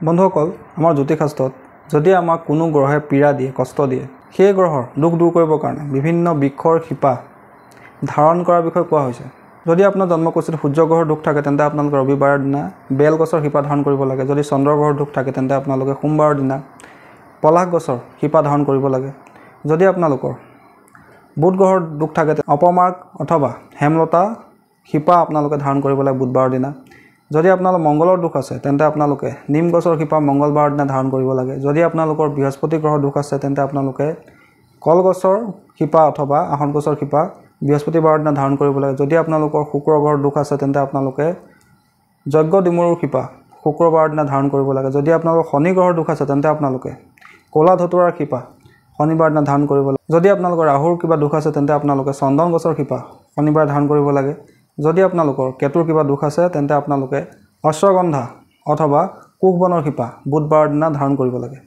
বন্ধুসকল, আমাৰ জ্যোতিষশাস্ত্ৰত যদি আমাক কোনো গ্ৰহে পীড়া দিয়ে, কষ্ট দিয়ে, সেই গ্ৰহৰ দুখ দূৰ কৰিবৰ কাৰণে বিভিন্ন বৃক্ষৰ শিপা ধাৰণ কৰাৰ বিষয়ে কোৱা হৈছে। যদি আপোনাৰ জন্মকুষ্ঠিত সূৰ্য গ্ৰহৰ দুখ থাকে তেন্তে আপোনালোকে ৰবিবাৰৰ দিনা বেল গছৰ শিপা ধাৰণ কৰিব লাগে। যদি চন্দ্ৰ গ্ৰহৰ দুখ থাকে তেন্তে আপোনালোকে সোমবাৰৰ দিনা পলাশ গছৰ শিপা ধাৰণ কৰিব লাগে। যদি আপোনালোকৰ বুধ গ্ৰহৰ দুখ থাকে অপমাৰ্ক অথবা হেমলতা শিপা আপোনালোকে ধাৰণ কৰিব লাগে বুধবাৰৰ দিনা। যদি আপোনালোকৰ মংগলৰ দুখ আছে তেন্তে আপোনালোকে নিম গছৰ শিপা মংগলবাৰৰ দিনা ধাৰণ কৰিব লাগে। যদি আপোনালোকৰ বৃহস্পতি গ্ৰহৰ দুখ আছে তেন্তে আপোনালোকে কলগছৰ শিপা অথবা আহত গছৰ শিপা বৃহস্পতিবাৰৰ দিনা ধাৰণ কৰিব লাগে। যদি আপোনালোকৰ শুক্ৰ গ্ৰহৰ দুখ আছে তেন্তে আপোনালোকে যজ্ঞ ডিমৰুৰ শিপা শুক্ৰবাৰৰ দিনা ধাৰণ কৰিব লাগে। যদি আপোনালোকৰ শনি গ্ৰহৰ দুখ আছে তেন্তে আপোনালোকে ক'লা ধতুৰাৰ শিপা শনিবাৰ দিনা ধাৰণ কৰিব লাগে। যদি আপোনালোকৰ ৰাহুৰ কিবা দুখ আছে তেন্তে আপোনালোকে চন্দন গছৰ শিপা শনিবাৰে ধাৰণ কৰিব লাগে। যদি আপোনালোকৰ কেতুৰ কিবা দুখ আছে তেন্তে আপোনালোকে অশ্বগন্ধা অথবা কুশবনৰ শিপা বুধবাৰৰ দিনা ধাৰণ কৰিব লাগে।